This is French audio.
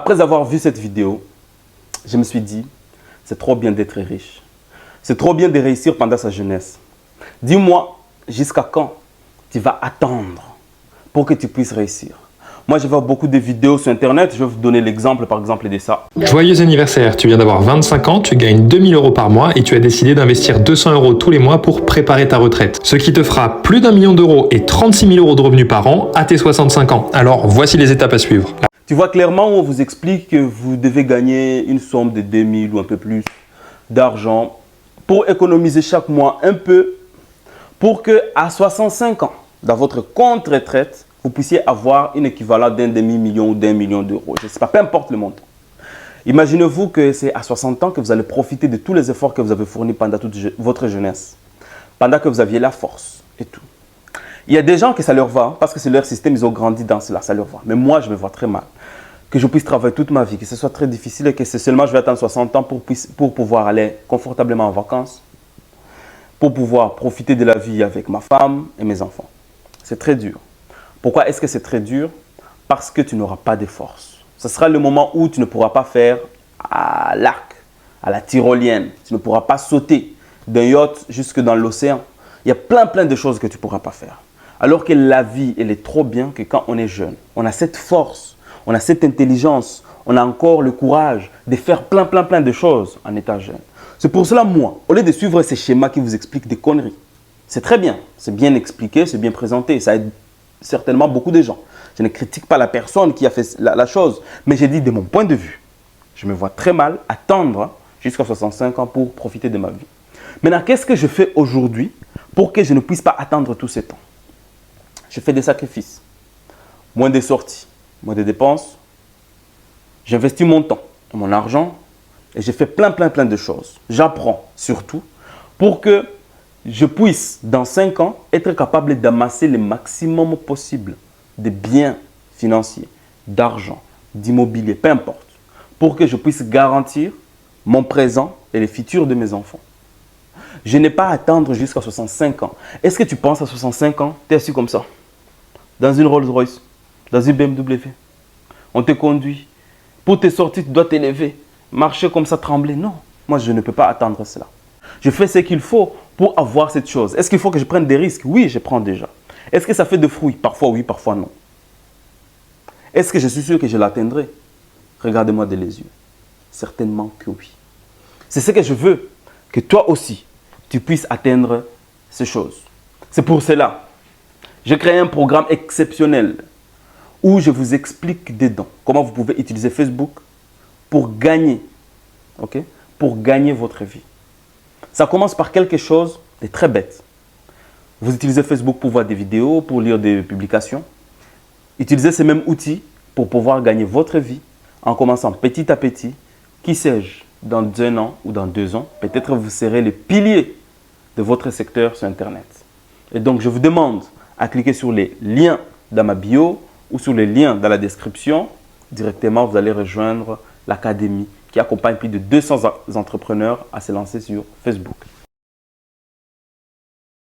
Après avoir vu cette vidéo, je me suis dit, c'est trop bien d'être riche. C'est trop bien de réussir pendant sa jeunesse. Dis-moi, jusqu'à quand tu vas attendre pour que tu puisses réussir? Moi, je vois beaucoup de vidéos sur Internet. Je vais vous donner l'exemple, par exemple, de ça. Joyeux anniversaire, tu viens d'avoir 25 ans, tu gagnes 2000 € par mois et tu as décidé d'investir 200 € tous les mois pour préparer ta retraite. Ce qui te fera plus d'1 million d'euros et 36 000 € de revenus par an à tes 65 ans. Alors, voici les étapes à suivre. Tu vois clairement où on vous explique que vous devez gagner une somme de 2000 ou un peu plus d'argent pour économiser chaque mois un peu pour que à 65 ans, dans votre compte retraite, vous puissiez avoir une équivalent d'un demi-million ou d'1 million d'euros. Je ne sais pas, peu importe le montant. Imaginez-vous que c'est à 60 ans que vous allez profiter de tous les efforts que vous avez fournis pendant toute votre jeunesse, pendant que vous aviez la force et tout. Il y a des gens que ça leur va, parce que c'est leur système, ils ont grandi dans cela, ça leur va. Mais moi, je me vois très mal. Que je puisse travailler toute ma vie, que ce soit très difficile et que c'est seulement je vais attendre 60 ans pour pouvoir aller confortablement en vacances, pour pouvoir profiter de la vie avec ma femme et mes enfants. C'est très dur. Pourquoi est-ce que c'est très dur? Parce que tu n'auras pas de force. Ce sera le moment où tu ne pourras pas faire à l'arc, à la tyrolienne. Tu ne pourras pas sauter d'un yacht jusque dans l'océan. Il y a plein de choses que tu ne pourras pas faire. Alors que la vie, elle est trop bien que quand on est jeune, on a cette force, on a cette intelligence, on a encore le courage de faire plein de choses en étant jeune. C'est pour cela, moi, au lieu de suivre ces schémas qui vous expliquent des conneries, c'est très bien, c'est bien expliqué, c'est bien présenté, ça aide certainement beaucoup de gens. Je ne critique pas la personne qui a fait la chose, mais j'ai dit de mon point de vue, je me vois très mal attendre jusqu'à 65 ans pour profiter de ma vie. Maintenant, qu'est-ce que je fais aujourd'hui pour que je ne puisse pas attendre tout ce temps? Je fais des sacrifices, moins de sorties, moins de dépenses. J'investis mon temps, mon argent et je fais plein de choses. J'apprends surtout pour que je puisse, dans 5 ans, être capable d'amasser le maximum possible de biens financiers, d'argent, d'immobilier, peu importe, pour que je puisse garantir mon présent et le futur de mes enfants. Je n'ai pas à attendre jusqu'à 65 ans. Est-ce que tu penses à 65 ans, tu es assis comme ça, dans une Rolls-Royce, dans une BMW, on te conduit, pour te sortir, tu dois t'élever, marcher comme ça, trembler. Non, moi je ne peux pas attendre cela. Je fais ce qu'il faut pour avoir cette chose. Est-ce qu'il faut que je prenne des risques? Oui, je prends déjà. Est-ce que ça fait de fruits? Parfois oui, parfois non. Est-ce que je suis sûr que je l'atteindrai? Regardez-moi dans les yeux. Certainement que oui. C'est ce que je veux, que toi aussi, tu puisses atteindre ces choses. C'est pour cela, j'ai créé un programme exceptionnel où je vous explique dedans comment vous pouvez utiliser Facebook pour gagner, ok? Pour gagner votre vie. Ça commence par quelque chose de très bête. Vous utilisez Facebook pour voir des vidéos, pour lire des publications. Utilisez ces mêmes outils pour pouvoir gagner votre vie en commençant petit à petit. Qui sais-je, dans 1 an ou dans 2 ans, peut-être vous serez le pilier de votre secteur sur Internet. Et donc, je vous demande à cliquer sur les liens dans ma bio ou sur les liens dans la description. Directement, vous allez rejoindre l'académie qui accompagne plus de 200 entrepreneurs à se lancer sur Facebook.